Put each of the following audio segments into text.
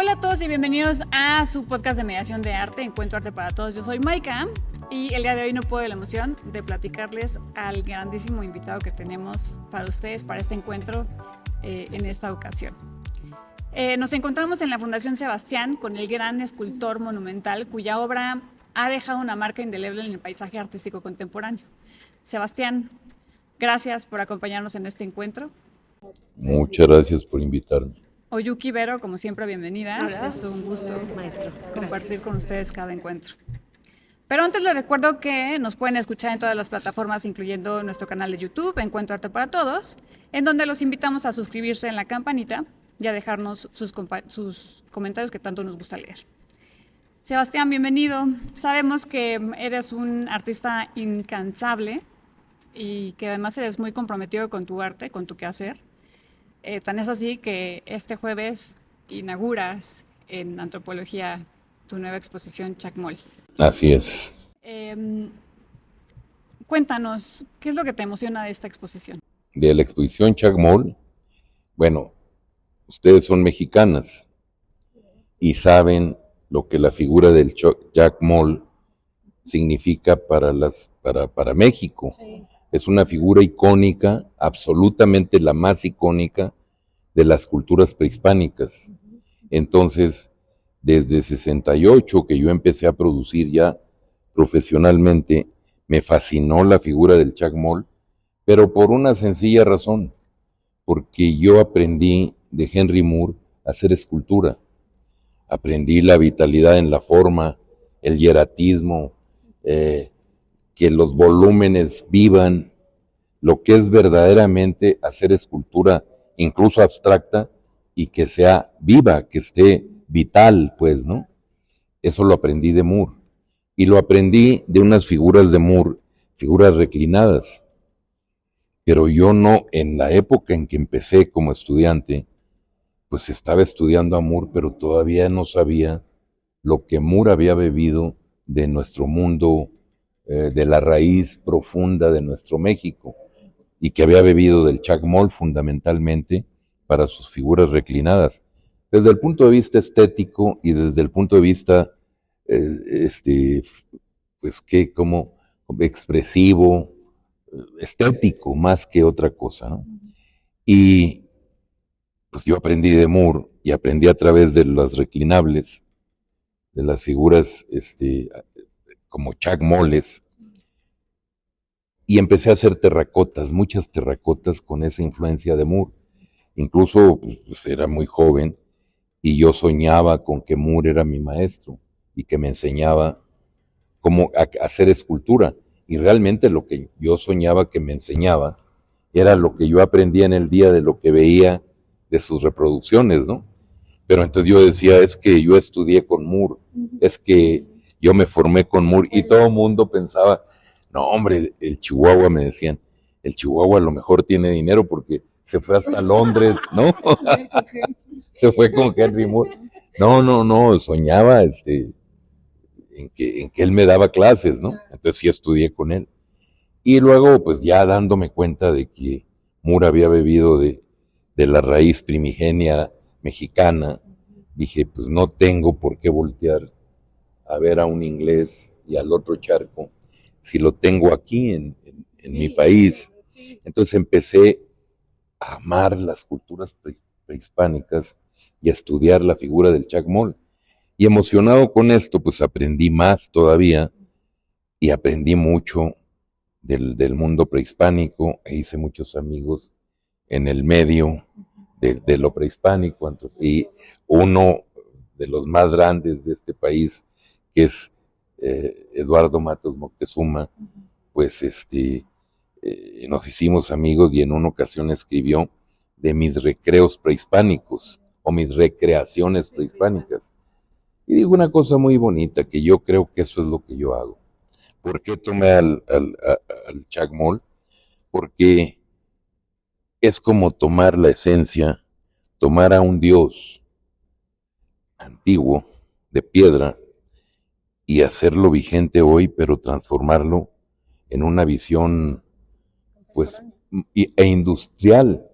Hola a todos y bienvenidos a su podcast de mediación de arte, Encuentro Arte para Todos. Yo soy Maika y el día de hoy no puedo de la emoción de platicarles al grandísimo invitado que tenemos para ustedes, para este encuentro en esta ocasión. Nos encontramos en la Fundación Sebastián con el gran escultor monumental cuya obra ha dejado una marca indeleble en el paisaje artístico contemporáneo. Sebastián, gracias por acompañarnos en este encuentro. Muchas gracias por invitarme. Oyuki Vero, como siempre, bienvenidas. Hola. Es un gusto, maestro, compartir con ustedes cada encuentro. Pero antes les recuerdo que nos pueden escuchar en todas las plataformas, incluyendo nuestro canal de YouTube, Encuentro Arte para Todos, en donde los invitamos a suscribirse en la campanita y a dejarnos sus comentarios que tanto nos gusta leer. Sebastián, bienvenido. Sabemos que eres un artista incansable y que además eres muy comprometido con tu arte, con tu quehacer. Tan es así que este jueves inauguras en Antropología tu nueva exposición Chacmol. Así es. Cuéntanos, ¿qué es lo que te emociona de esta exposición? De la exposición Chacmol, bueno, ustedes son mexicanas y saben lo que la figura del Chacmol significa para México. Sí. Es una figura icónica, absolutamente la más icónica de las culturas prehispánicas. Entonces, desde 68 que yo empecé a producir ya profesionalmente, me fascinó la figura del Chacmol, pero por una sencilla razón, porque yo aprendí de Henry Moore a hacer escultura. Aprendí la vitalidad en la forma, el hieratismo, que los volúmenes vivan, lo que es verdaderamente hacer escultura, incluso abstracta, y que sea viva, que esté vital, pues, ¿no? Eso lo aprendí de Moore. Y lo aprendí de unas figuras de Moore, figuras reclinadas. Pero yo no, en la época en que empecé como estudiante, pues estaba estudiando a Moore, pero todavía no sabía lo que Moore había bebido de nuestro mundo, de la raíz profunda de nuestro México, y que había bebido del Chacmol fundamentalmente para sus figuras reclinadas. Desde el punto de vista estético y desde el punto de vista, pues que como expresivo, estético, más que otra cosa, ¿no? Y pues yo aprendí de Moore y aprendí a través de las reclinables, de las figuras como Chacmoles, y empecé a hacer terracotas, muchas terracotas con esa influencia de Moore. Incluso pues, era muy joven y yo soñaba con que Moore era mi maestro y que me enseñaba cómo hacer escultura. Y realmente lo que yo soñaba que me enseñaba era lo que yo aprendía en el día de lo que veía de sus reproducciones, ¿no? Pero entonces yo decía, es que yo estudié con Moore, es que yo me formé con Moore, y todo el mundo pensaba, no hombre, el Chihuahua, me decían, el Chihuahua a lo mejor tiene dinero porque se fue hasta Londres, ¿no? Se fue con Henry Moore. No, soñaba en que él me daba clases, ¿no? Entonces sí estudié con él. Y luego, pues ya dándome cuenta de que Moore había bebido de la raíz primigenia mexicana, dije, pues no tengo por qué voltear a ver a un inglés y al otro charco, si lo tengo aquí en mi país. Entonces empecé a amar las culturas prehispánicas y a estudiar la figura del Chacmol. Y emocionado con esto, pues aprendí más todavía y aprendí mucho del mundo prehispánico e hice muchos amigos en el medio de lo prehispánico, y uno de los más grandes de este país, que es Eduardo Matos Moctezuma, pues nos hicimos amigos y en una ocasión escribió de mis recreos prehispánicos o mis recreaciones prehispánicas. Y dijo una cosa muy bonita, que yo creo que eso es lo que yo hago. ¿Por qué tomé al Chacmol? Porque es como tomar la esencia, tomar a un dios antiguo de piedra y hacerlo vigente hoy, pero transformarlo en una visión pues e industrial,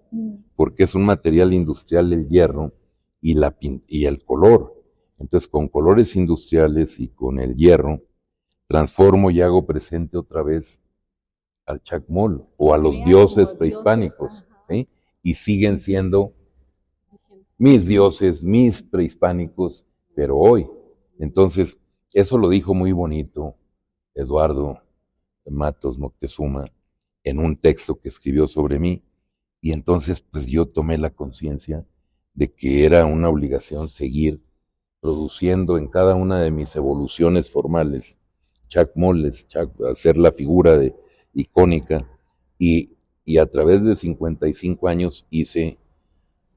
porque es un material industrial el hierro y el color. Entonces, con colores industriales y con el hierro, transformo y hago presente otra vez al Chacmol o a los dioses prehispánicos, ¿sí? Y siguen siendo mis dioses, mis prehispánicos, pero hoy. Entonces, eso lo dijo muy bonito Eduardo Matos Moctezuma en un texto que escribió sobre mí, y entonces pues yo tomé la conciencia de que era una obligación seguir produciendo en cada una de mis evoluciones formales chacmoles, hacer la figura icónica, y a través de 55 años hice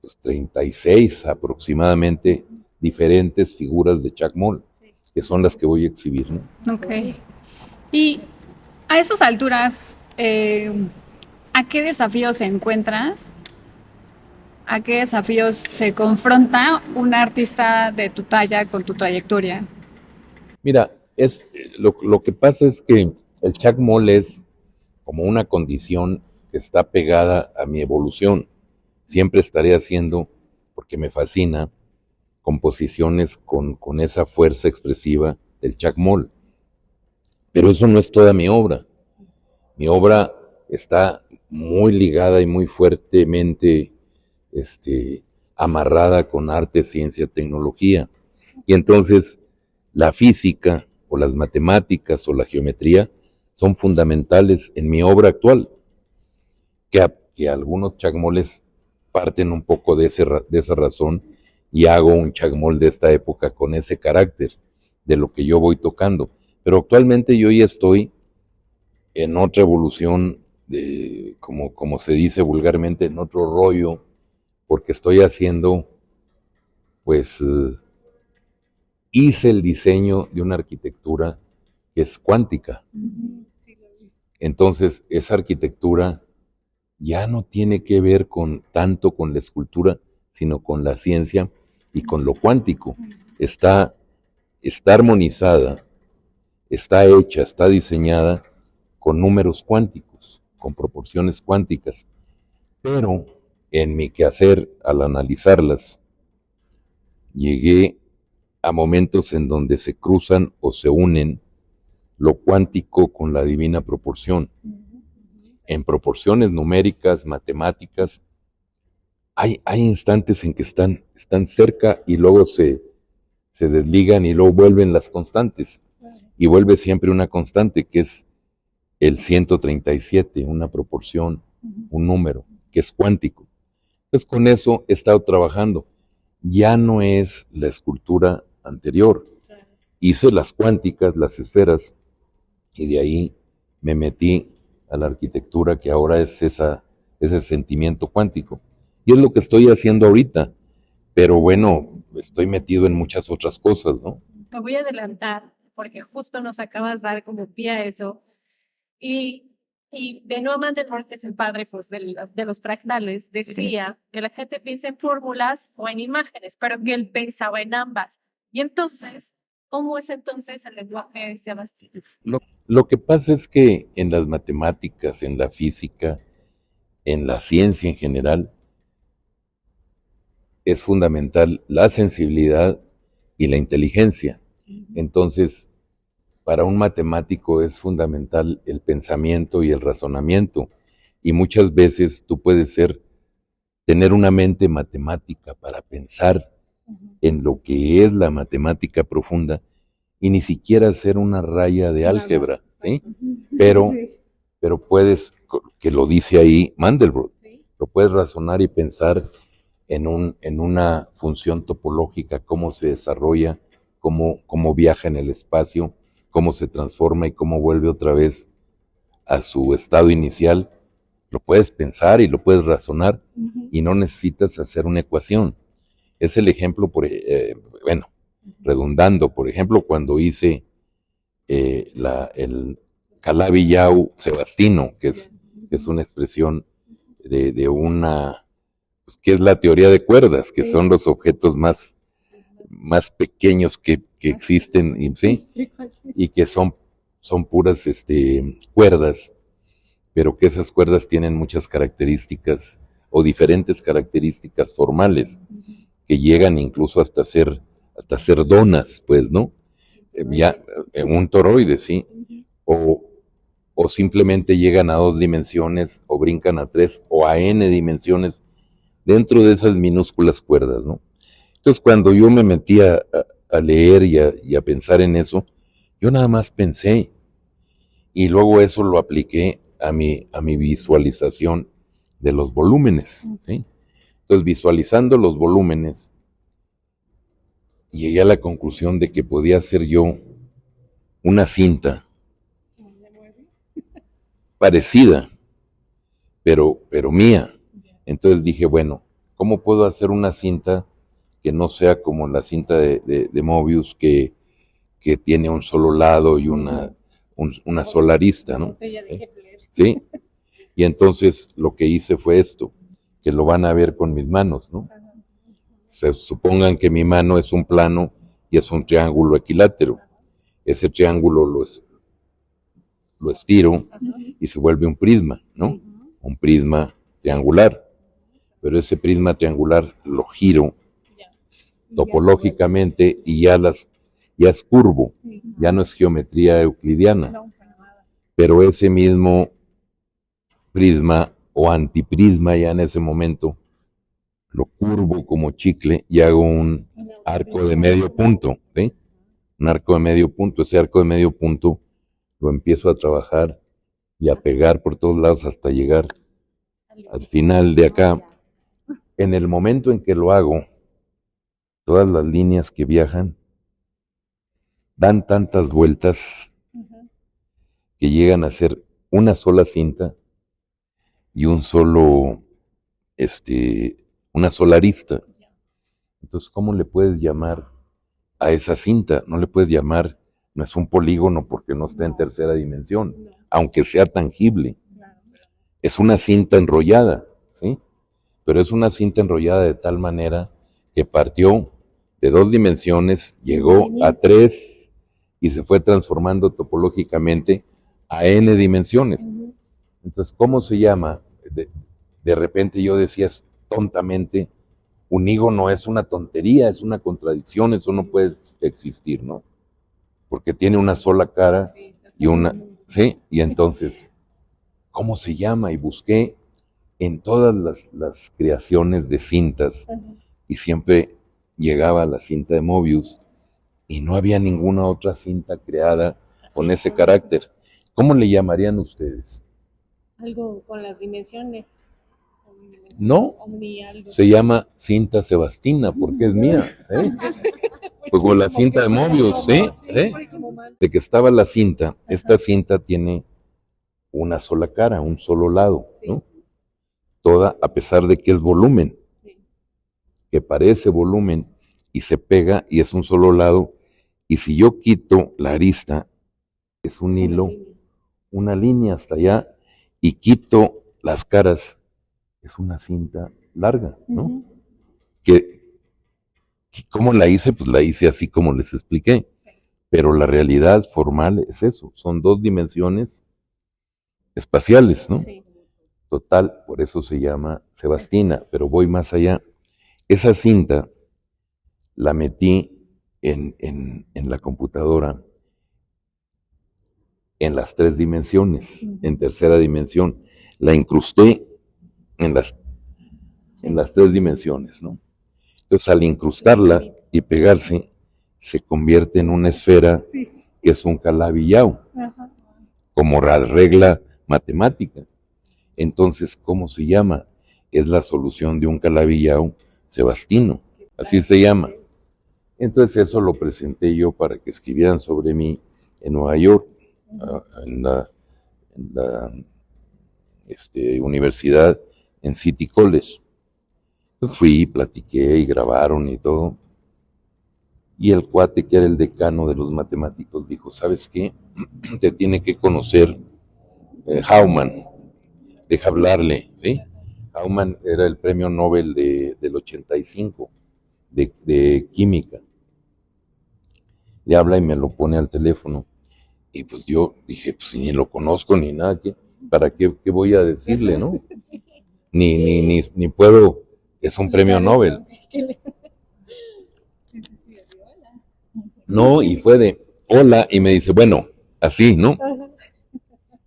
pues, 36 aproximadamente diferentes figuras de chacmol, que son las que voy a exhibir, ¿no? Ok. Y a esas alturas, ¿a qué desafíos se encuentra? ¿A qué desafíos se confronta un artista de tu talla con tu trayectoria? Mira, lo que pasa es que el chacmol es como una condición que está pegada a mi evolución. Siempre estaré haciendo, porque me fascina, composiciones con esa fuerza expresiva del chacmol. Pero eso no es toda mi obra. Mi obra está muy ligada y muy fuertemente amarrada con arte, ciencia, tecnología. Y entonces la física o las matemáticas o la geometría son fundamentales en mi obra actual, que algunos chacmoles parten un poco de esa razón, y hago un chacmol de esta época con ese carácter de lo que yo voy tocando. Pero actualmente yo ya estoy en otra evolución, como se dice vulgarmente, en otro rollo, porque estoy haciendo, pues, hice el diseño de una arquitectura que es cuántica. Entonces, esa arquitectura ya no tiene que ver tanto con la escultura, sino con la ciencia y con lo cuántico. Está armonizada, está hecha, está diseñada con números cuánticos, con proporciones cuánticas. Pero en mi quehacer, al analizarlas, llegué a momentos en donde se cruzan o se unen lo cuántico con la divina proporción. En proporciones numéricas, matemáticas, hay instantes en que están cerca y luego se desligan y luego vuelven las constantes. Y vuelve siempre una constante que es el 137, una proporción, un número, que es cuántico. Entonces con eso he estado trabajando. Ya no es la escultura anterior. Hice las cuánticas, las esferas, y de ahí me metí a la arquitectura, que ahora es ese sentimiento cuántico. Y es lo que estoy haciendo ahorita. Pero bueno, estoy metido en muchas otras cosas, ¿no? Me voy a adelantar porque justo nos acabas de dar como pie a eso. Y Benoît Mandelbrot, que es el padre pues, de los fractales, decía que la gente piensa en fórmulas o en imágenes, pero que él pensaba en ambas. Y entonces, ¿cómo es entonces el lenguaje Sebastián? Lo que pasa es que en las matemáticas, en la física, en la ciencia en general, es fundamental la sensibilidad y la inteligencia. Entonces, para un matemático es fundamental el pensamiento y el razonamiento. Y muchas veces tú puedes tener una mente matemática para pensar en lo que es la matemática profunda y ni siquiera hacer una raya de álgebra, ¿sí? Pero puedes, que lo dice ahí Mandelbrot, lo puedes razonar y pensar en una función topológica, cómo se desarrolla, cómo viaja en el espacio, cómo se transforma y cómo vuelve otra vez a su estado inicial. Lo puedes pensar y lo puedes razonar, y no necesitas hacer una ecuación. Es el ejemplo, redundando, por ejemplo, cuando hice el Calabi-Yau sebastino, que es una expresión de una, pues, que es la teoría de cuerdas, que son los objetos más pequeños que existen, ¿sí? Y que son puras cuerdas, pero que esas cuerdas tienen muchas características o diferentes características formales, que llegan incluso hasta hacer donas, pues, ¿no? Ya, un toroide, ¿sí? O simplemente llegan a 2 dimensiones, o brincan a 3, o a n dimensiones dentro de esas minúsculas cuerdas, ¿no? Entonces, cuando yo me metí a leer y a pensar en eso, yo nada más pensé, y luego eso lo apliqué a mi visualización de los volúmenes, ¿sí? Entonces, visualizando los volúmenes, llegué a la conclusión de que podía hacer yo una cinta parecida, pero mía. Entonces dije, bueno, ¿cómo puedo hacer una cinta que no sea como la cinta de Mobius que tiene un solo lado y una sola arista, ¿no? ¿Sí? Y entonces lo que hice fue esto, que lo van a ver con mis manos, ¿no? Se supongan que mi mano es un plano y es un triángulo equilátero. Ese triángulo lo estiro y se vuelve un prisma, ¿no? Un prisma triangular. Pero ese prisma triangular lo giro topológicamente y ya es curvo, ya no es geometría euclidiana. Pero ese mismo prisma o antiprisma ya en ese momento lo curvo como chicle y hago un arco de medio punto, ¿sí? Un arco de medio punto. Ese arco de medio punto lo empiezo a trabajar y a pegar por todos lados hasta llegar al final de acá. En el momento en que lo hago, todas las líneas que viajan dan tantas vueltas que llegan a ser una sola cinta y una sola arista. Entonces, ¿cómo le puedes llamar a esa cinta? No le puedes llamar, no es un polígono porque no está en tercera dimensión, aunque sea tangible. Es una cinta enrollada, ¿sí? Pero es una cinta enrollada de tal manera que partió de 2 dimensiones, llegó a 3 y se fue transformando topológicamente a n dimensiones. Entonces, ¿cómo se llama? De repente yo decía tontamente, un higo no es una tontería, es una contradicción, eso no puede existir, ¿no? Porque tiene una sola cara y ¿sí? Y entonces, ¿cómo se llama? Y busqué en todas las creaciones de cintas y siempre llegaba a la cinta de Mobius y no había ninguna otra cinta creada con ese carácter. ¿Cómo le llamarían ustedes? Algo con las dimensiones. No, se llama cinta sebastina porque es mía, ¿eh? Pues con la cinta de Mobius, ¿sí? ¿Eh? De que estaba la cinta, esta cinta tiene una sola cara, un solo lado, ¿no? Toda, a pesar de que es volumen, que parece volumen y se pega y es un solo lado, y si yo quito la arista, es un hilo, una línea hasta allá, y quito las caras, es una cinta larga, ¿no? ¿Cómo la hice? Pues la hice así como les expliqué, pero la realidad formal es eso, son 2 dimensiones espaciales, ¿no? Sí. Total, por eso se llama sebastina, pero voy más allá. Esa cinta la metí en la computadora en las 3 dimensiones, en tercera dimensión. La incrusté en las 3 dimensiones, ¿no? Entonces, al incrustarla y pegarse, se convierte en una esfera que es un Calabi-Yau, como regla matemática. Entonces, ¿cómo se llama? Es la solución de un Calabi-Yau sebastino, así se llama. Entonces eso lo presenté yo para que escribieran sobre mí en Nueva York, en la universidad, en City College. Entonces fui, platiqué y grabaron y todo. Y el cuate que era el decano de los matemáticos dijo, ¿sabes qué? Te tiene que conocer Hauman, deja hablarle, ¿sí? Hauman era el premio Nobel del 85 de química. Le habla y me lo pone al teléfono. Y pues yo dije, pues ni lo conozco ni nada, ¿para qué voy a decirle, no? Ni puedo, es un premio Nobel. No, y fue de, hola, y me dice, bueno, así, ¿no? Ajá.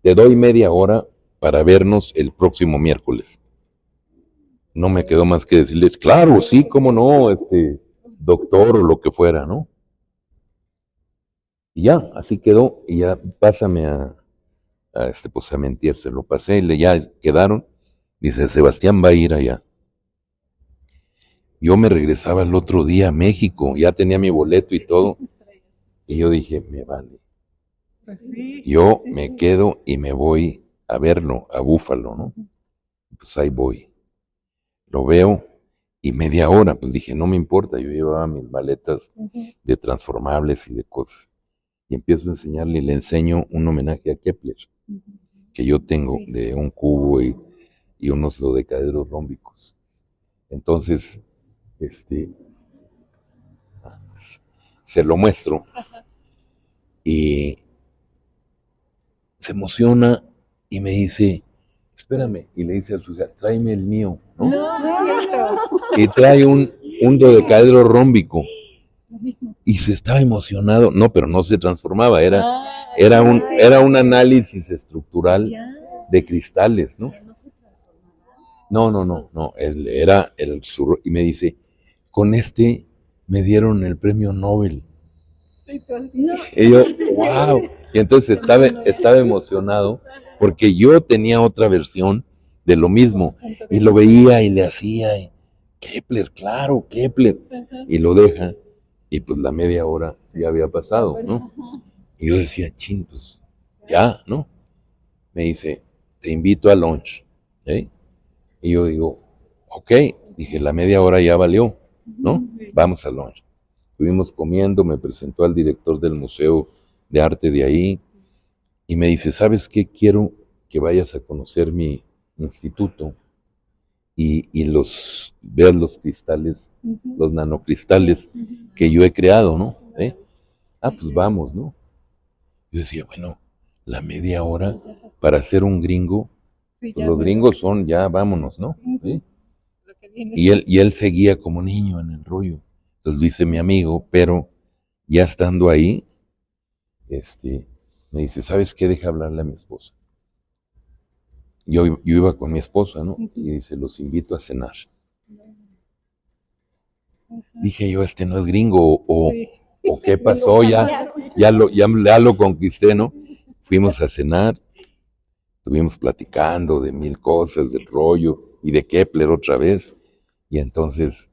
Te doy media hora para vernos el próximo miércoles. No me quedó más que decirles, claro, sí, cómo no, doctor o lo que fuera, ¿no? Y ya, así quedó, y ya pásame pues a mentir, se lo pasé, ya quedaron. Dice, Sebastián va a ir allá. Yo me regresaba el otro día a México, ya tenía mi boleto y todo, y yo dije, me vale. Pues sí, Yo sí, me sí. quedo y me voy a verlo, a Búfalo, ¿no? Pues ahí voy. Lo veo y media hora, pues dije, no me importa, yo llevaba mis maletas de transformables y de cosas. Y empiezo a enseñarle y le enseño un homenaje a Kepler, que yo tengo Sí. de un cubo y unos dodecaedros rómbicos. Entonces, se lo muestro y se emociona y me dice, espérame, y le dice a su hija, tráeme el mío, ¿no? No, es cierto. Y trae un dodecaedro rómbico. Y se estaba emocionado, no, pero no se transformaba, era un análisis estructural de cristales, ¿no? No, era y me dice, con me dieron el premio Nobel. Y yo, wow. Y entonces estaba emocionado porque yo tenía otra versión de lo mismo y lo veía y le hacía, Kepler, claro, Kepler, y lo deja y pues la media hora ya había pasado, ¿no? Y yo decía, chin, pues ya, ¿no? Me dice, te invito a lunch, ¿eh? Y yo digo, ok, dije, la media hora ya valió, ¿no? Vamos a lunch. Estuvimos comiendo, me presentó al director del Museo de Arte de ahí y me dice, ¿sabes qué? Quiero que vayas a conocer mi instituto y veas los cristales, los nanocristales que yo he creado, ¿no? Pues vamos, ¿no? Yo decía, bueno, la media hora para ser un gringo, pues los gringos son ya, vámonos, ¿no? Y él seguía como niño en el rollo. Entonces lo hice mi amigo, pero ya estando ahí, me dice, ¿sabes qué? Deja hablarle a mi esposa. Yo iba con mi esposa, ¿no? Y dice, los invito a cenar. Dije yo, no es gringo, o qué pasó, ya lo conquisté, ¿no? Fuimos a cenar, estuvimos platicando de mil cosas, del rollo, y de Kepler otra vez, y entonces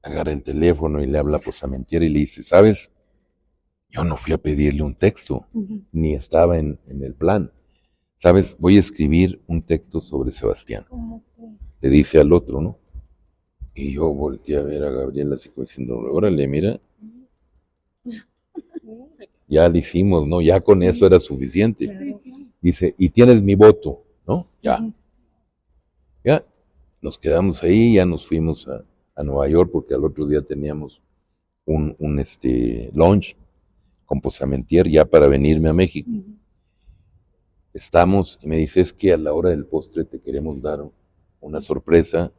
agarra el teléfono y le habla pues a Mentier y le dice, ¿sabes? Yo no fui a pedirle un texto, ni estaba en el plan. ¿Sabes? Voy a escribir un texto sobre Sebastián. Le dice al otro, ¿no? Y yo volteé a ver a Gabriela así como diciendo, órale, mira, ya lo hicimos, ¿no? Ya con eso era suficiente. Dice, y tienes mi voto, ¿no? Ya. Ya, nos quedamos ahí, ya nos fuimos a Nueva York porque al otro día teníamos un lunch con Posamentier ya para venirme a México. Estamos y me dice, es que a la hora del postre te queremos dar una sorpresa,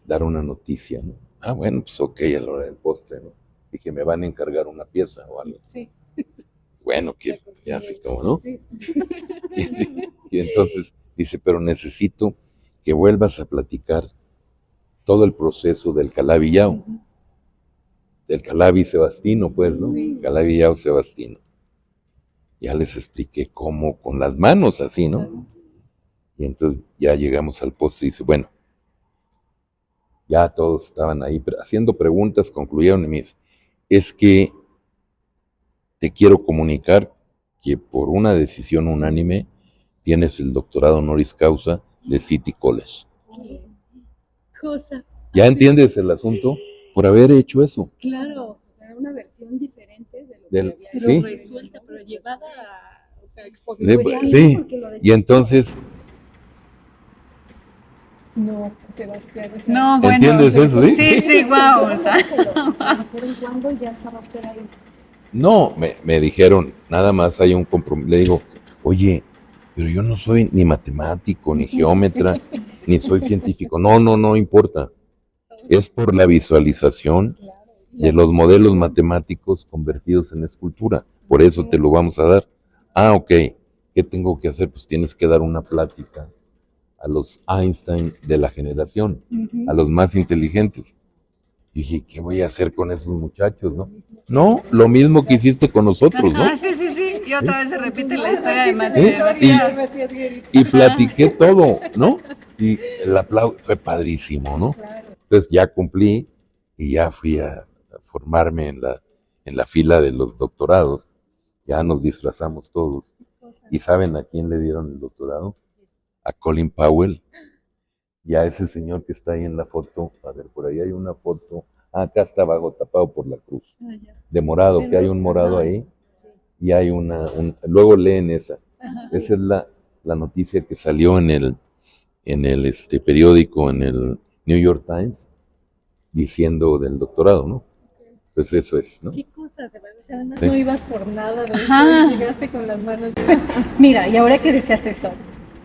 dar una noticia, ¿no? Ah, bueno, pues ok, a la hora del postre, ¿no? Dije, me van a encargar una pieza o algo. Sí. Bueno, que ya así como, ¿no? Sí. Y entonces dice, pero necesito que vuelvas a platicar todo el proceso del Calabillao, del Calabi Sebastino, pues, ¿no? Sí. Calabillao Sebastino. Ya les expliqué cómo, con las manos así, ¿no? Y entonces ya llegamos al postre y dice, bueno, ya todos estaban ahí haciendo preguntas, concluyeron y me dice, es que te quiero comunicar que por una decisión unánime tienes el doctorado honoris causa de City College. ¿Qué cosa? ¿Ya entiendes el asunto? Por haber hecho eso. Claro, era una versión diferente de lo que había ¿sí? resuelta, pero llevada a, o sea, sí, y entonces... No, Sebastián. O sea, No, bueno. ¿Entiendes eso, sí? Sí, wow. O sea, ¿Cuándo ya estaba usted ahí? No, me dijeron, nada más hay un compromiso. Le digo, oye, pero yo no soy ni matemático, ni geómetra, ni soy científico. No importa. Es por la visualización de los modelos matemáticos convertidos en escultura. Por eso te lo vamos a dar. Ah, ok. ¿Qué tengo que hacer? Pues tienes que dar una plática a los Einstein de la generación, a los más inteligentes. Y dije, ¿qué voy a hacer con esos muchachos, no? No, lo mismo que hiciste con nosotros, ¿no? Ah, sí, sí, sí. Y otra vez se repite la historia de ¿Sí? Matías. Y platiqué todo, ¿no? Y el aplauso fue padrísimo, ¿no? Entonces ya cumplí y ya fui a formarme en la fila de los doctorados. Ya nos disfrazamos todos. ¿Y saben a quién le dieron el doctorado? A Colin Powell. Y a ese señor que está ahí en la foto. A ver, por ahí hay una foto. Ah, acá está abajo, tapado por la cruz. De morado, que hay un morado ahí. Y hay luego leen esa. Esa es la noticia que salió en el periódico, en el New York Times, diciendo del doctorado, ¿no? Pues eso es, ¿no? Qué cosa, de verdad, o sea, además Sí. no ibas por nada de eso Ajá. y llegaste con las manos. Mira, y ahora que decías eso,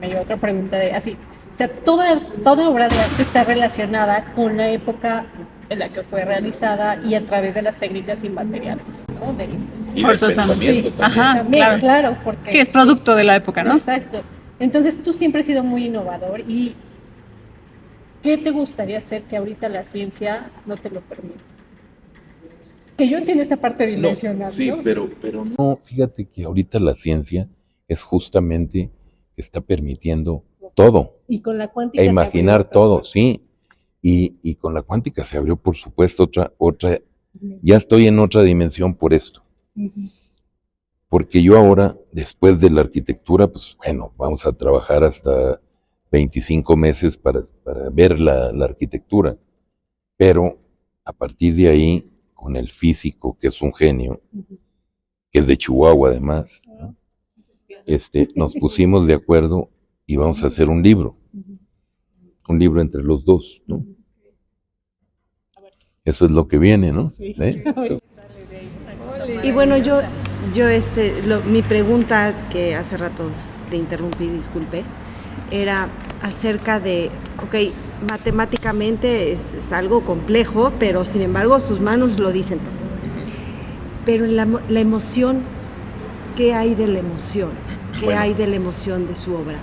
me lleva otra pregunta de así. O sea, toda obra de arte está relacionada con la época en la que fue realizada y a través de las técnicas inmateriales, ¿no? Y Forzosamente. del pensamiento Sí, también. ajá. También, claro. claro, porque... Sí, es producto de la época, ¿no? Exacto. Entonces, tú siempre has sido muy innovador y ¿qué te gustaría hacer que ahorita la ciencia no te lo permite? Que yo entiendo esta parte dimensional, sí, ¿no? pero no, fíjate que ahorita la ciencia es justamente que está permitiendo todo, Y con la cuántica e se imaginar abrió todo, sí. Y con la cuántica se abrió, por supuesto, otra, ya estoy en otra dimensión por esto. Ujú. Porque yo ahora, después de la arquitectura, pues bueno, vamos a trabajar hasta 25 meses para ver la arquitectura. Pero a partir de ahí, con el físico, que es un genio, que es de Chihuahua además, ¿no? Nos pusimos de acuerdo y vamos a hacer un libro entre los dos, ¿no? Eso es lo que viene, ¿no? ¿Eh? Y bueno, mi pregunta, que hace rato le interrumpí, disculpe, era acerca de, ok, matemáticamente es algo complejo, pero sin embargo sus manos lo dicen todo. Pero en la emoción, ¿qué hay de la emoción? ¿Qué Bueno. hay de la emoción de su obra?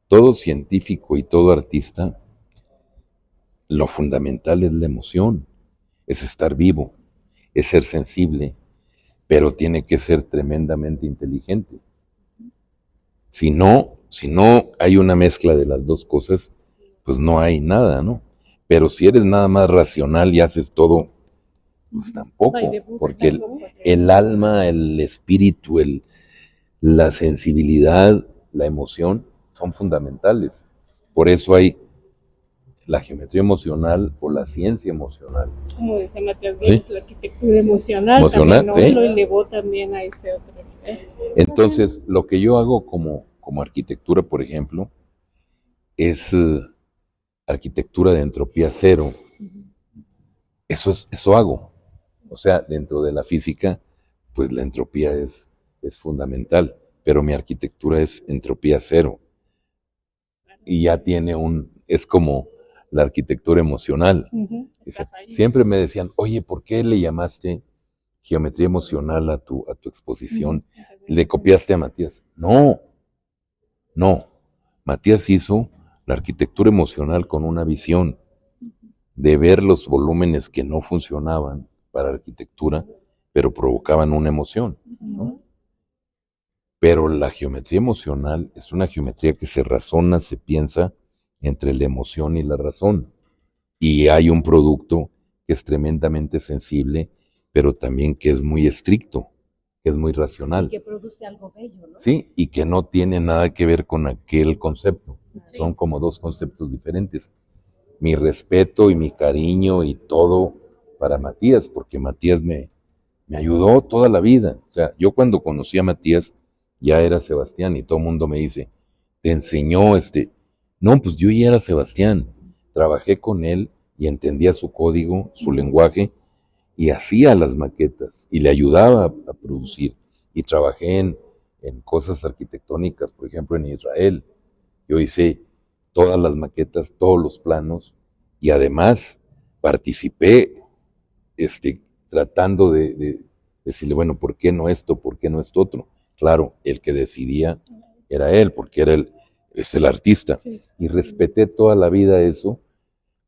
Todo científico y todo artista, lo fundamental es la emoción, es estar vivo, es ser sensible, pero tiene que ser tremendamente inteligente. Si no hay una mezcla de las dos cosas, pues no hay nada, ¿no? Pero si eres nada más racional y haces todo, pues tampoco, porque el alma, el espíritu, la sensibilidad, la emoción son fundamentales. Por eso hay la geometría emocional o la ciencia emocional. Como decía Matías, ¿Sí? la arquitectura emocional, Emocional, también, ¿no? sí. Lo elevó también a ese otro nivel. Entonces, lo que yo hago como arquitectura, por ejemplo, es arquitectura de entropía cero. Eso hago. O sea, dentro de la física, pues la entropía es fundamental, pero mi arquitectura es entropía cero. Y ya tiene es como la arquitectura emocional. Siempre me decían, oye, ¿por qué le llamaste geometría emocional a tu exposición? ¿Le copiaste a Matías? No. Matías hizo la arquitectura emocional con una visión de ver los volúmenes que no funcionaban para arquitectura, pero provocaban una emoción, ¿no? Pero la geometría emocional es una geometría que se razona, se piensa entre la emoción y la razón. Y hay un producto que es tremendamente sensible, pero también que es muy estricto, que es muy racional. Que produce algo bello, ¿no? Sí, y que no tiene nada que ver con aquel concepto. Sí. Son como dos conceptos diferentes. Mi respeto y mi cariño y todo para Matías, porque Matías me ayudó toda la vida. O sea, yo cuando conocí a Matías ya era Sebastián y todo el mundo me dice, te enseñó No, pues yo ya era Sebastián. Trabajé con él y entendía su código, su lenguaje, y hacía las maquetas y le ayudaba a producir. Y trabajé en cosas arquitectónicas, por ejemplo en Israel. Yo hice todas las maquetas, todos los planos, y además participé tratando de decirle, bueno, ¿por qué no esto? ¿Por qué no esto otro? Claro, el que decidía era él, porque es el artista. Y respeté toda la vida eso,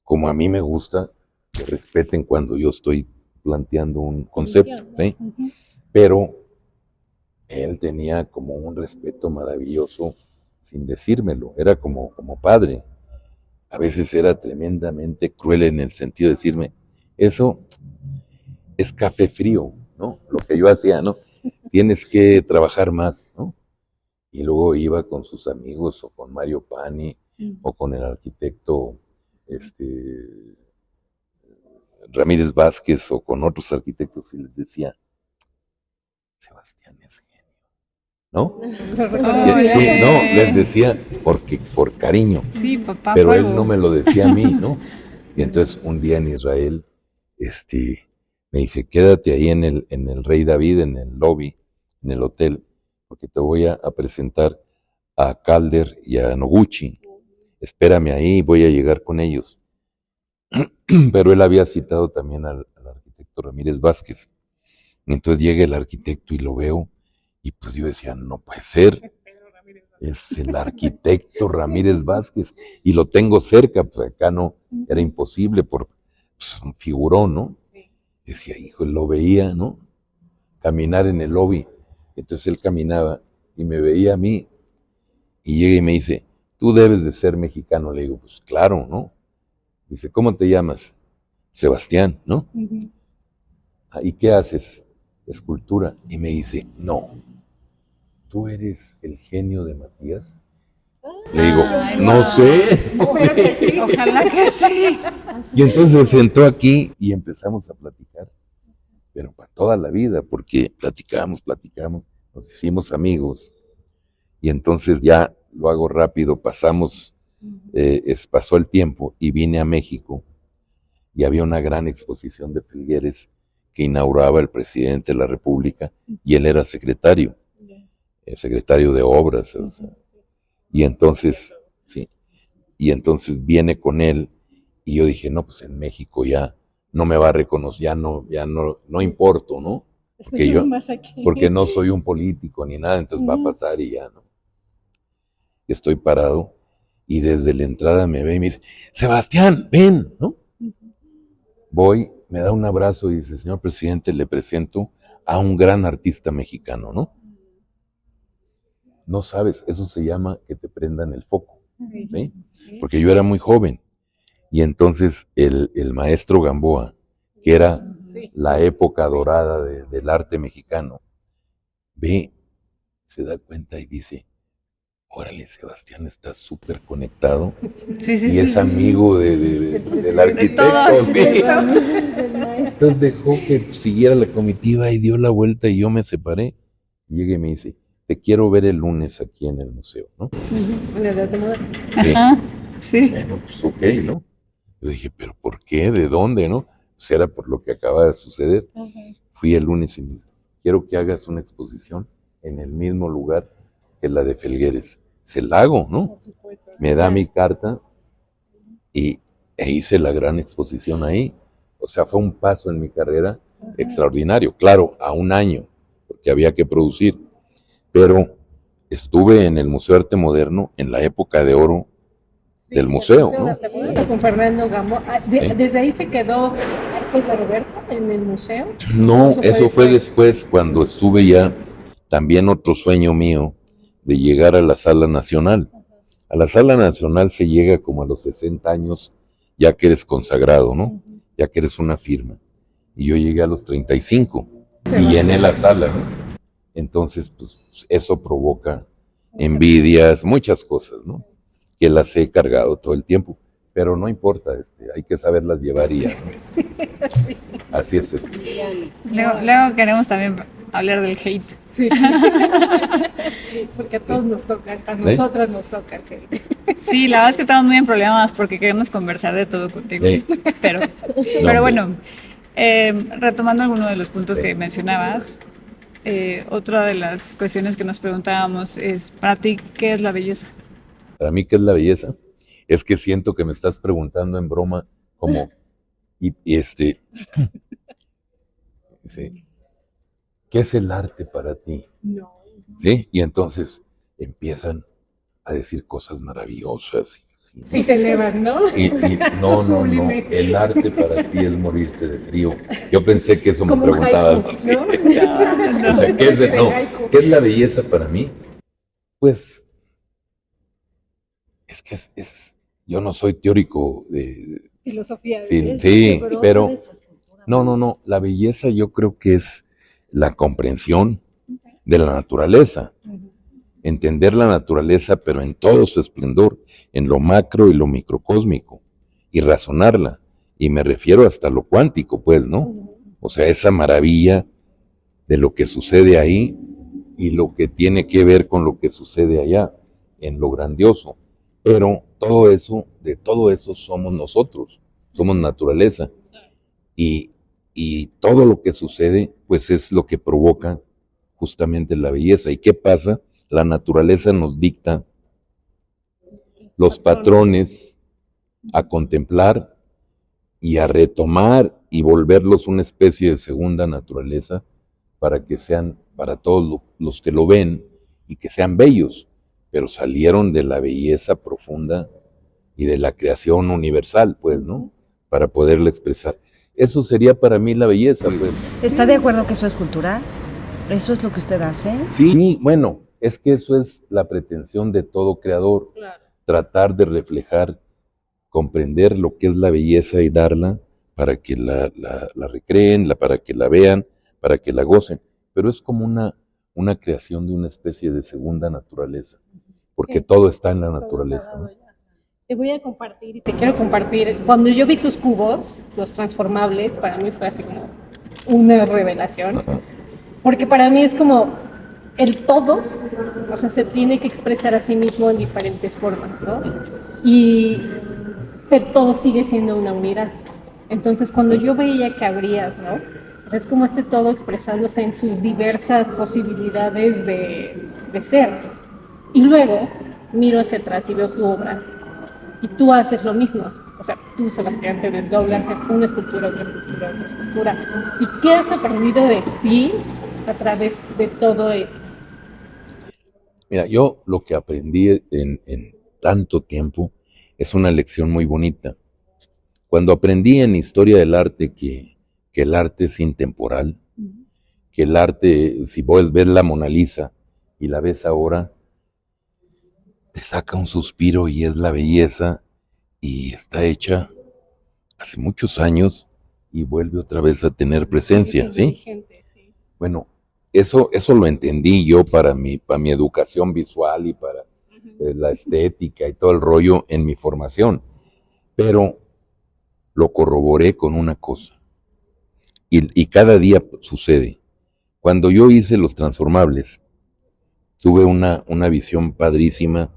como a mí me gusta que respeten cuando yo estoy planteando un concepto, ¿sí? Pero él tenía como un respeto maravilloso sin decírmelo, era como padre. A veces era tremendamente cruel en el sentido de decirme, eso es café frío, ¿no? Lo que yo hacía, ¿no? Tienes que trabajar más, ¿no? Y luego iba con sus amigos o con Mario Pani o con el arquitecto Ramírez Vázquez o con otros arquitectos y les decía, Sebastián es genio, ¿no? Sí, no, les decía por cariño, Sí, papá pero él polvo. no me lo decía a mí, ¿no? Y entonces un día en Israel, me dice, quédate ahí en el Rey David, en el lobby, en el hotel, porque te voy a presentar a Calder y a Noguchi. Espérame ahí, voy a llegar con ellos. Pero él había citado también al arquitecto Ramírez Vázquez. Y entonces llega el arquitecto y lo veo, y pues yo decía, no puede ser, es el arquitecto Ramírez Vázquez, y lo tengo cerca, pues acá no, era imposible por un figurón, ¿no? Decía, hijo, él lo veía, ¿no? Caminar en el lobby. Entonces él caminaba y me veía a mí, y llega y me dice, tú debes de ser mexicano. Le digo, pues claro, ¿no? Dice, ¿cómo te llamas? Sebastián, ¿no? ¿Y qué haces? Escultura. Y me dice, no, ¿tú eres el genio de Matías? Le digo, Ay, no wow. sé, no sé. Sí, ojalá que sí. Y entonces se sentó aquí y empezamos a platicar, pero para toda la vida, porque platicamos, nos hicimos amigos, y entonces ya lo hago rápido, pasó el tiempo y vine a México, y había una gran exposición de Felgueres que inauguraba el presidente de la República, y él era secretario, el secretario de Obras, o sea, y entonces, sí, y entonces viene con él, y yo dije, no, pues en México ya no me va a reconocer, no importo, ¿no? Porque no soy un político ni nada, entonces va a pasar y ya, ¿no? Y estoy parado, y desde la entrada me ve y me dice, Sebastián, ven, ¿no? Voy, me da un abrazo y dice, señor presidente, le presento a un gran artista mexicano, ¿no? No sabes, eso se llama que te prendan el foco, ¿sí? Porque yo era muy joven, y entonces el maestro Gamboa, que era la época dorada del arte mexicano, ve, se da cuenta y dice, órale, Sebastián está súper conectado Sí, y es amigo del arquitecto. todos. Sí. Entonces dejó que siguiera la comitiva y dio la vuelta y yo me separé. Y llega y me dice, te quiero ver el lunes aquí en el museo, ¿no? Sí. Ajá, sí. Bueno, pues ok, ¿no? Yo dije, ¿pero por qué? ¿De dónde, no? Pues era por lo que acaba de suceder. Fui el lunes y me dice, quiero que hagas una exposición en el mismo lugar que la de Felgueres. Se la hago, ¿no? Me da mi carta e hice la gran exposición ahí. O sea, fue un paso en mi carrera extraordinario. Claro, a un año, porque había que producir. Pero estuve en el Museo de Arte Moderno en la época de oro del museo, ¿no? Con Fernando Gamboa. Sí. Desde ahí se quedó Arcos de Roberto en el museo. No, eso fue después, cuando estuve ya, también otro sueño mío, de llegar a la Sala Nacional. A la Sala Nacional se llega como a los 60 años, ya que eres consagrado, ¿no? Ya que eres una firma. Y yo llegué a los 35 y llené la sala, ¿no? Entonces, pues eso provoca envidias, muchas cosas, ¿no? Que las he cargado todo el tiempo. Pero no importa, hay que saberlas llevar y ya, ¿no? Así es esto. Luego queremos también hablar del hate. Sí. Porque a todos nos toca, a nosotras nos toca. Sí, la verdad es que estamos muy en problemas porque queremos conversar de todo contigo. Sí. Pero bueno, retomando alguno de los puntos que mencionabas, otra de las cuestiones que nos preguntábamos es, para ti, ¿qué es la belleza? Para mí, ¿qué es la belleza? Es que siento que me estás preguntando en broma como, Dice, ¿qué es el arte para ti? No. ¿Sí? Y entonces empiezan a decir cosas maravillosas. Sí se elevan, ¿no? No, Sublime. el arte para ti es morirte de frío. Yo pensé que eso me Como un preguntabas. haiku, Sí. ¿no? O sea, ¿qué es la belleza para mí? Pues, es que yo no soy teórico de Filosofía. sí, pero no, la belleza yo creo que es la comprensión de la naturaleza. Entender la naturaleza, pero en todo su esplendor, en lo macro y lo microcósmico, y razonarla. Y me refiero hasta lo cuántico, pues, ¿no? O sea, esa maravilla de lo que sucede ahí y lo que tiene que ver con lo que sucede allá, en lo grandioso. Pero de todo eso somos nosotros, somos naturaleza. Y todo lo que sucede, pues es lo que provoca justamente la belleza. ¿Y qué pasa? La naturaleza nos dicta los patrones a contemplar y a retomar y volverlos una especie de segunda naturaleza para que sean, para todos los que lo ven, y que sean bellos, pero salieron de la belleza profunda y de la creación universal, pues, ¿no? Para poderla expresar. Eso sería para mí la belleza, pues. ¿Está de acuerdo que eso es cultura? ¿Eso es lo que usted hace? Sí, bueno, es que eso es la pretensión de todo creador, tratar de reflejar, comprender lo que es la belleza y darla para que la recreen, para que la vean, para que la gocen, pero es como una creación de una especie de segunda naturaleza, porque todo está en la naturaleza, ¿no? Te voy a compartir y te quiero compartir. Cuando yo vi tus cubos, los transformables, para mí fue así como una revelación. Ajá. Porque para mí es como el todo, o sea, se tiene que expresar a sí mismo en diferentes formas, ¿no? Pero todo sigue siendo una unidad. Entonces, cuando yo veía que abrías, ¿no? O sea, es como este todo expresándose en sus diversas posibilidades de ser. Y luego miro hacia atrás y veo tu obra. Y tú haces lo mismo. O sea, tú, Sebastián, te desdoblas en una escultura, otra escultura, otra escultura. ¿Y qué has aprendido de ti a través de todo esto? Mira, yo lo que aprendí en tanto tiempo es una lección muy bonita. Cuando aprendí en historia del arte que el arte es intemporal, que el arte, si vos ves la Mona Lisa y la ves ahora, te saca un suspiro y es la belleza y está hecha hace muchos años y vuelve otra vez a tener presencia, ¿sí? Bueno, eso lo entendí yo para mi educación visual y para la estética y todo el rollo en mi formación, pero lo corroboré con una cosa y cada día sucede. Cuando yo hice los transformables, tuve una visión padrísima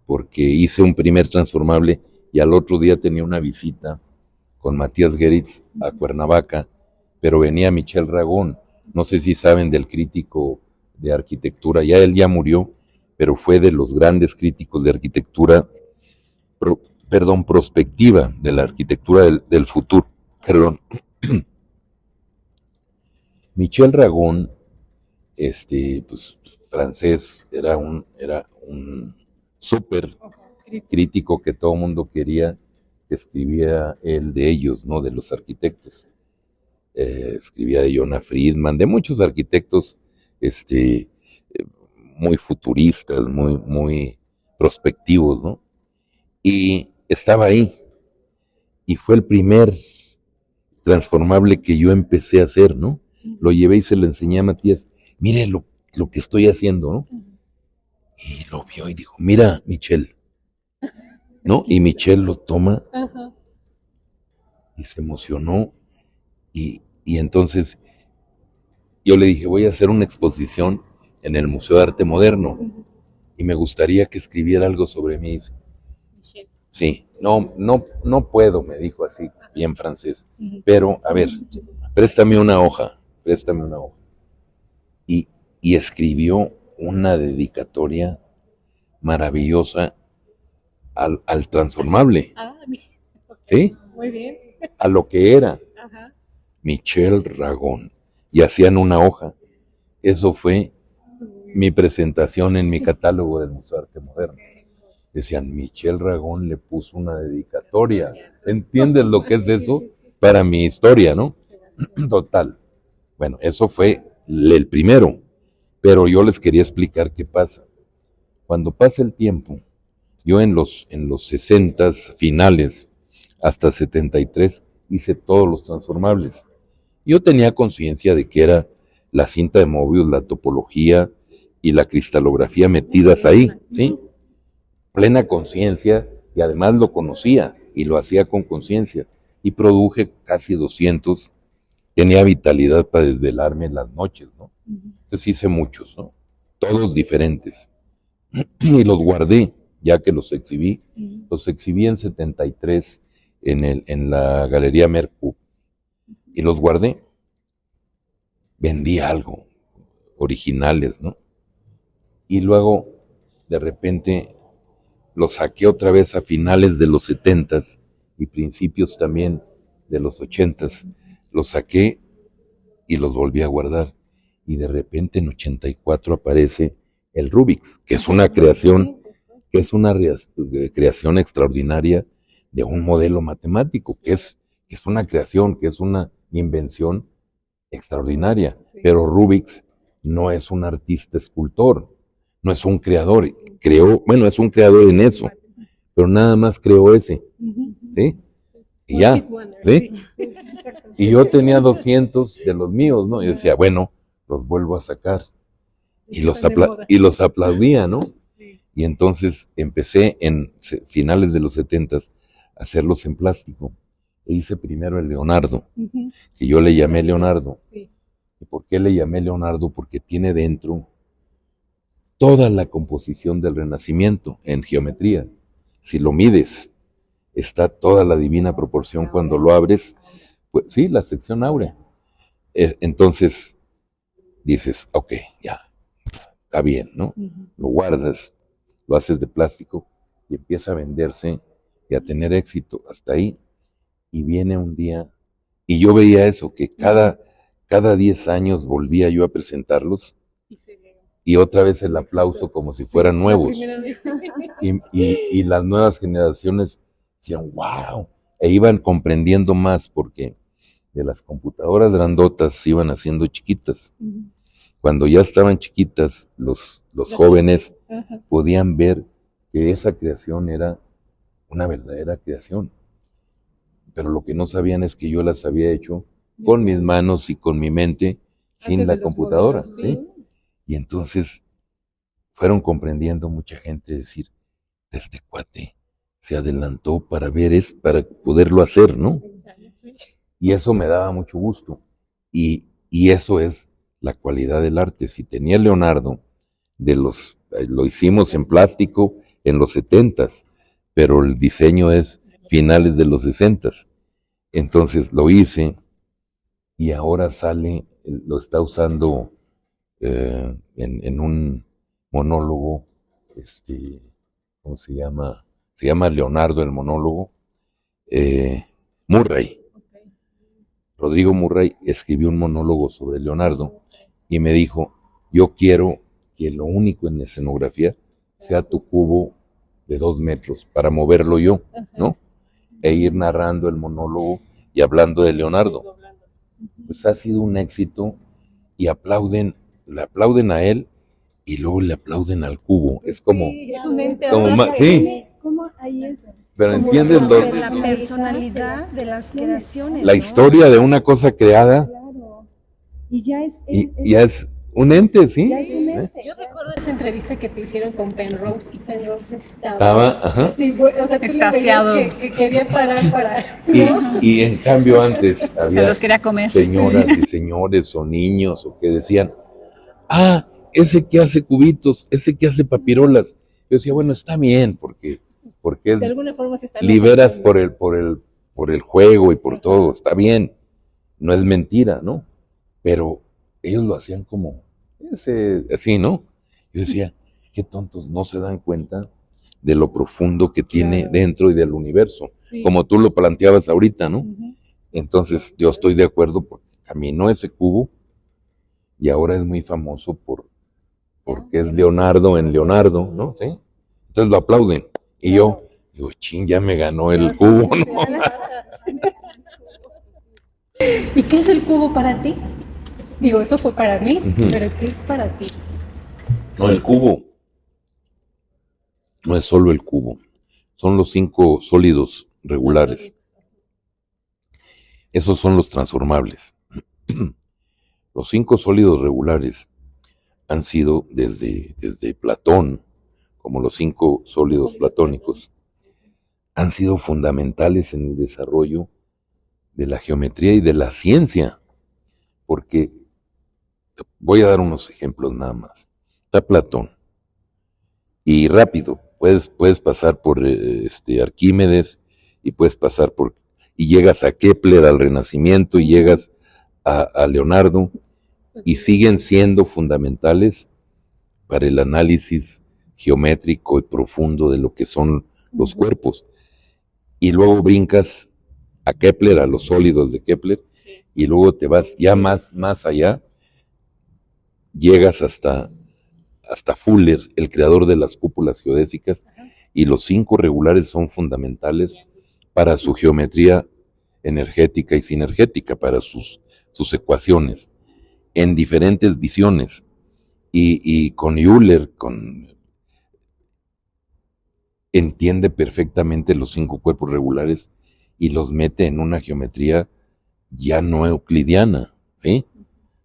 porque hice un primer transformable y al otro día tenía una visita con Matías Geritz a Cuernavaca, pero venía Michel Ragón. No sé si saben del crítico de arquitectura, ya él ya murió, pero fue de los grandes críticos de arquitectura, prospectiva, de la arquitectura del futuro. Perdón. Michel Ragón, pues francés, era un súper crítico que todo el mundo quería que escribía él de ellos, ¿no? De los arquitectos. Escribía de Jonah Friedman, de muchos arquitectos muy futuristas, muy prospectivos, ¿no? Y estaba ahí. Y fue el primer transformable que yo empecé a hacer, ¿no? Lo llevé y se lo enseñé a Matías. Mire lo que estoy haciendo, ¿no? Y lo vio y dijo, mira, Michel, ¿no? Y Michel lo toma y se emocionó y entonces yo le dije, voy a hacer una exposición en el Museo de Arte Moderno y me gustaría que escribiera algo sobre mí. Sí, no puedo, me dijo así, bien francés, pero a ver, préstame una hoja. Y escribió una dedicatoria maravillosa al transformable, ¿sí? Muy bien. A lo que era Michel Ragón. y hacían una hoja. Eso fue mi presentación en mi catálogo del Museo de Arte Moderno. Decían, Michel Ragón le puso una dedicatoria. ¿Entiendes lo que es eso? Para mi historia, ¿no? Total. Bueno, eso fue el primero. Pero yo les quería explicar qué pasa. Cuando pasa el tiempo, yo en los 60s finales hasta 73 hice todos los transformables. Yo tenía conciencia de que era la cinta de Mobius, la topología y la cristalografía metidas ahí, ¿sí? Plena conciencia, y además lo conocía y lo hacía con conciencia. Y produje casi 200. Tenía vitalidad para desvelarme en las noches, ¿no? Entonces hice muchos, ¿no? Todos diferentes. Y los guardé, ya que los exhibí. Los exhibí en 73 en la Galería Mercu. Y los guardé. Vendí algo, originales, ¿no? Y luego, de repente, los saqué otra vez a finales de los 70s y principios también de los 80s. Los saqué y los volví a guardar. Y de repente en 84 aparece el Rubik's, que es una creación, extraordinaria de un modelo matemático, que es una creación, que es una invención extraordinaria. Pero Rubik's no es un artista escultor, no es un creador. Es un creador en eso, pero nada más creó ese, ¿sí? Y ya, ¿sí? Y yo tenía 200 de los míos, ¿no? Y decía, bueno, los vuelvo a sacar. Y los aplaudía, ¿no? Y entonces empecé en finales de los 70s a hacerlos en plástico. E hice primero el Leonardo, que yo le llamé Leonardo. ¿Y por qué le llamé Leonardo? Porque tiene dentro toda la composición del Renacimiento en geometría. Si lo mides, está toda la divina proporción cuando lo abres. Pues sí, la sección áurea. Entonces dices, ok, ya, está bien, ¿no? Lo guardas, lo haces de plástico y empieza a venderse y a tener éxito hasta ahí. Y viene un día, y yo veía eso, que cada 10 años volvía yo a presentarlos y otra vez el aplauso como si fueran nuevos. Y las nuevas generaciones decían, wow, e iban comprendiendo más porque de las computadoras grandotas se iban haciendo chiquitas. Cuando ya estaban chiquitas, los jóvenes podían ver que esa creación era una verdadera creación. Pero lo que no sabían es que yo las había hecho con mis manos y con mi mente, sin la computadora, ¿sí? Y entonces fueron comprendiendo mucha gente decir, este cuate se adelantó para para poderlo hacer, ¿no? Y eso me daba mucho gusto. Y eso es la cualidad del arte. Si tenía Leonardo, lo hicimos en plástico en los 70s, pero el diseño es finales de los 60s. Entonces lo hice y ahora lo está usando en un monólogo, ¿cómo se llama? Se llama Leonardo el monólogo. Murray. Rodrigo Murray escribió un monólogo sobre Leonardo y me dijo, yo quiero que lo único en escenografía sea tu cubo de 2 metros para moverlo yo, ¿no? E ir narrando el monólogo y hablando de Leonardo. Pues ha sido un éxito y le aplauden a él y luego le aplauden al cubo. Es como... Es un ente. Sí. ¿Cómo ahí es? Pero entiendes La personalidad de las creaciones. la historia de una cosa creada. Claro. Y ya es Un ente, ¿sí? Ya es un ente. Yo recuerdo esa entrevista que te hicieron con Penrose y Penrose Estaba, ajá. Sí, o sea, tú le extasiado. veías que quería parar para... Y en cambio antes Se había los quería comer. señoras y señores o niños o que decían, ese que hace cubitos, ese que hace papirolas. Yo decía, bueno, está bien, porque De alguna forma se está... liberas por el juego y por todo, está bien, no es mentira, ¿no? Pero ellos lo hacían como, así, ¿no? Yo decía, qué tontos, no se dan cuenta de lo profundo que tiene dentro y del universo, como tú lo planteabas ahorita, ¿no? Entonces, yo estoy de acuerdo porque caminó ese cubo y ahora es muy famoso porque es Leonardo en Leonardo, ¿no? ¿Sí? Entonces lo aplauden. Y yo digo, chin, ya me ganó el cubo, ¿no? ¿Y qué es el cubo para ti? Digo, eso fue para mí, Ujú. pero ¿qué es para ti? No, el cubo no es solo el cubo, son los 5 sólidos regulares. Esos son los transformables. Los 5 sólidos regulares han sido desde Platón, como los 5 sólidos platónicos, han sido fundamentales en el desarrollo de la geometría y de la ciencia, porque voy a dar unos ejemplos nada más. Está Platón, y rápido, puedes pasar por Arquímedes, y puedes pasar y llegas a Kepler, al Renacimiento, y llegas a Leonardo, y siguen siendo fundamentales para el análisis geométrico y profundo de lo que son los cuerpos. Y luego brincas a Kepler, a los sólidos de Kepler, y luego te vas ya más allá, llegas hasta Fuller, el creador de las cúpulas geodésicas, y los 5 regulares son fundamentales para su geometría energética y sinergética, para sus ecuaciones, en diferentes visiones. Y con Euler, entiende perfectamente los 5 cuerpos regulares y los mete en una geometría ya no euclidiana, ¿sí?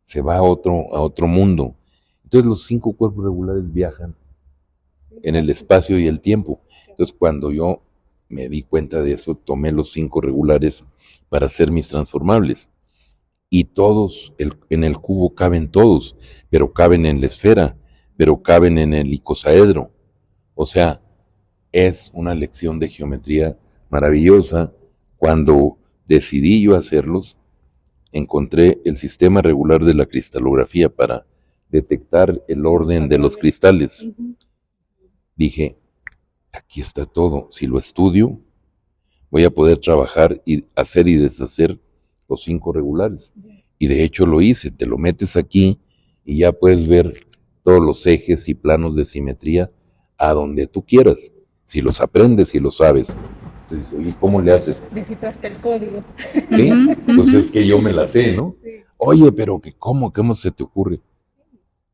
Se va a otro mundo. Entonces los 5 cuerpos regulares viajan en el espacio y el tiempo. Entonces cuando yo me di cuenta de eso, tomé los 5 regulares para hacer mis transformables. Y todos, en el cubo caben todos, pero caben en la esfera, pero caben en el icosaedro. O sea, es una lección de geometría maravillosa. Cuando decidí yo hacerlos, encontré el sistema regular de la cristalografía para detectar el orden de los cristales. Dije, aquí está todo. Si lo estudio, voy a poder trabajar y hacer y deshacer los 5 regulares. Y de hecho lo hice. Te lo metes aquí y ya puedes ver todos los ejes y planos de simetría a donde tú quieras. Si los aprendes y lo sabes. Entonces, oye, ¿cómo le haces? Descifraste el código. ¿Sí? Pues es que yo me la sé, ¿no? Oye, pero que ¿cómo se te ocurre?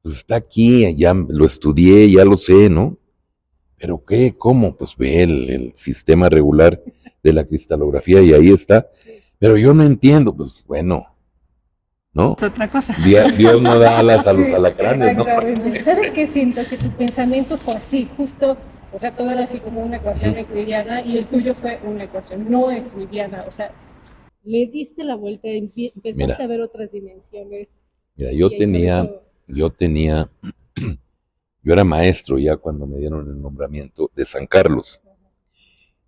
Pues está aquí, ya lo estudié, ya lo sé, ¿no? ¿Pero qué? ¿Cómo? Pues ve el sistema regular de la cristalografía y ahí está. Pero yo no entiendo, pues bueno, ¿no? Es otra cosa. Dios no da alas a los alacranes, ¿no? Exactamente. ¿Sabes qué siento? Que tu pensamiento fue así, justo, o sea, todo era así como una ecuación euclidiana y el tuyo fue una ecuación no euclidiana, o sea, le diste la vuelta, empezaste Mira. a ver otras dimensiones. Mira, Y ahí yo era maestro ya cuando me dieron el nombramiento de San Carlos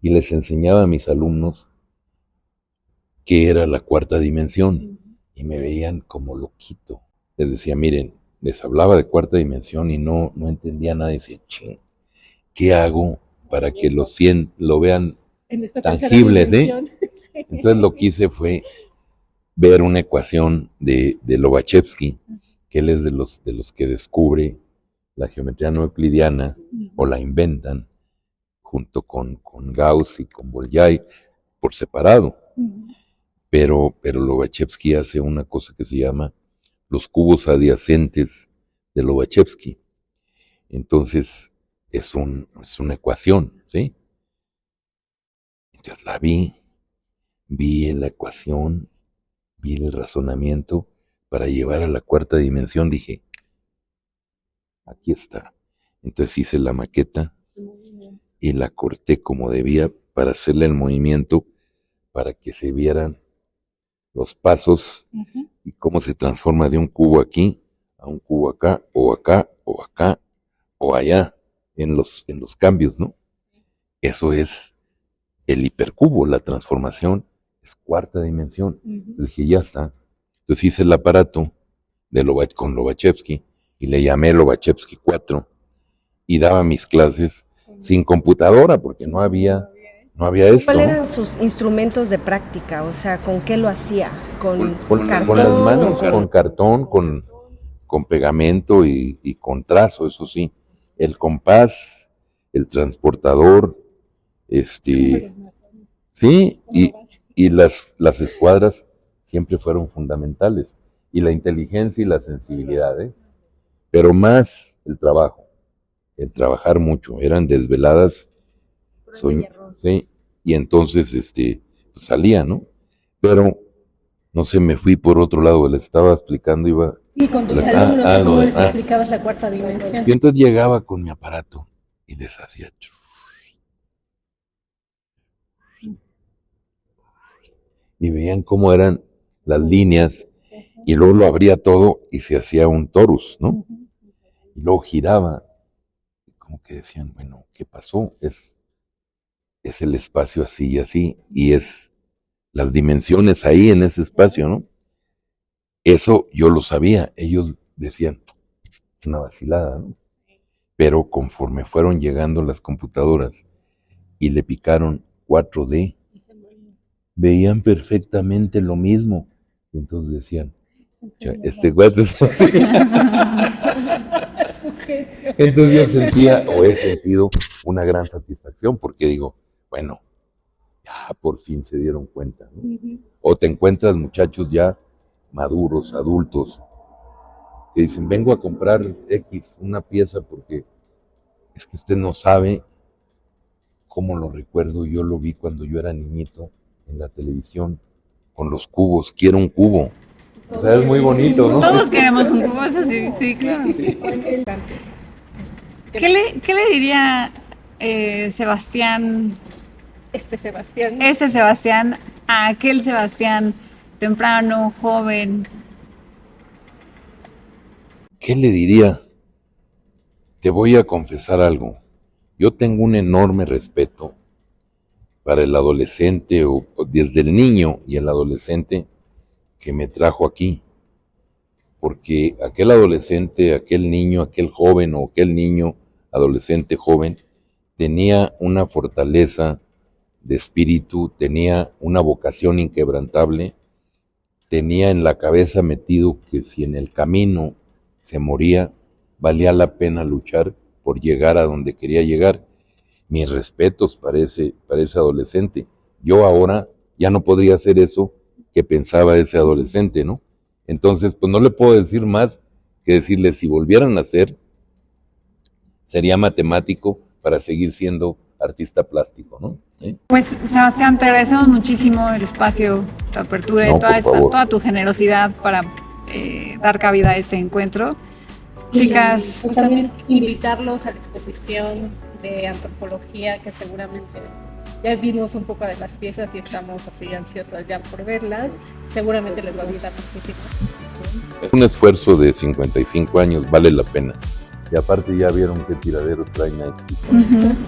y les enseñaba a mis alumnos qué era la 4ª dimensión y me veían como loquito. Les decía, miren, les hablaba de 4ª dimensión y no entendía nada y decía, ching, ¿qué hago para que lo vean en esta tangibles, dimensión? Sí. Entonces lo que hice fue ver una ecuación de Lobachevsky, que él es de los que descubre la geometría no euclidiana o la inventan junto con Gauss y con Bolyai por separado. Pero Lobachevsky hace una cosa que se llama los cubos adyacentes de Lobachevsky. Entonces es una ecuación, ¿sí? Entonces la vi la ecuación, vi el razonamiento para llevar a la 4ª dimensión. Dije, aquí está. Entonces hice la maqueta y la corté como debía para hacerle el movimiento para que se vieran los pasos y cómo se transforma de un cubo aquí a un cubo acá, o acá, o acá, o allá, en los cambios, ¿no? Eso es el hipercubo, la transformación es 4ª dimensión. Dije, ya está. Entonces hice el aparato con Lobachevsky y le llamé Lobachevsky 4 y daba mis clases sin computadora porque no había esto. ¿Cuáles eran sus instrumentos de práctica? O sea, ¿con qué lo hacía? ¿Con cartón? Con las manos, con cartón, con pegamento y con trazo, eso sí. El compás, el transportador, sí, y las escuadras siempre fueron fundamentales. Y la inteligencia y la sensibilidad, ¿eh? Pero más el trabajo, el trabajar mucho. Eran desveladas, sí, y entonces pues salía, ¿no? Pero no sé, me fui por otro lado, les estaba explicando, iba. Sí, con tus alumnos, ¿cómo les explicabas la cuarta dimensión? Y entonces llegaba con mi aparato y les hacía y veían cómo eran las líneas y luego lo abría todo y se hacía un torus, ¿no? Y luego giraba, como que decían, bueno, ¿qué pasó? Es el espacio así y así, y es las dimensiones ahí en ese espacio, ¿no? Eso yo lo sabía, ellos decían, es una vacilada, ¿no? Pero conforme fueron llegando las computadoras y le picaron 4D, veían perfectamente lo mismo. Y entonces decían, este guate es así. Entonces yo sentía, o he sentido, una gran satisfacción, porque digo, bueno, ya por fin se dieron cuenta, ¿no? O te encuentras muchachos ya maduros, adultos, que dicen, vengo a comprar una pieza porque es que usted no sabe cómo lo recuerdo. Yo lo vi cuando yo era niñito en la televisión con los cubos. Quiero un cubo. O sea, es muy bonito, ¿no? Todos queremos un cubo, eso sí, sí, claro. ¿Qué le diría Sebastián? Sebastián, a aquel Sebastián temprano, joven. ¿Qué le diría? Te voy a confesar algo. Yo tengo un enorme respeto para el adolescente, o desde el niño y el adolescente que me trajo aquí. Porque aquel adolescente, aquel niño, aquel joven o aquel niño, adolescente, joven, tenía una fortaleza de espíritu, tenía una vocación inquebrantable, tenía en la cabeza metido que si en el camino se moría, valía la pena luchar por llegar a donde quería llegar. Mis respetos para ese adolescente. Yo ahora ya no podría hacer eso que pensaba ese adolescente, ¿no? Entonces, pues no le puedo decir más que decirle, si volvieran a ser, sería matemático para seguir siendo artista plástico, ¿no? ¿Sí? Pues Sebastián, te agradecemos muchísimo el espacio, tu apertura y toda tu generosidad para dar cabida a este encuentro. Chicas, pues también invitarlos a la exposición de antropología, que seguramente ya vimos un poco de las piezas y estamos así ansiosas ya por verlas. Seguramente les va a ayudar muchísimo. Es un esfuerzo de 55 años, vale la pena. Y aparte ya vieron qué tiraderos traen aquí.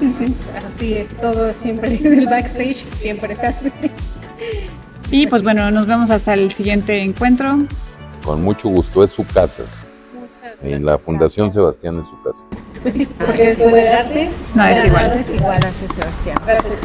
Sí, sí. Así es, todo siempre del backstage, siempre se hace. Y pues bueno, nos vemos hasta el siguiente encuentro. Con mucho gusto, es su casa. En la Fundación Sebastián es su casa. Pues sí, porque después del arte, no es igual. Es igual. Gracias, Sebastián. Gracias.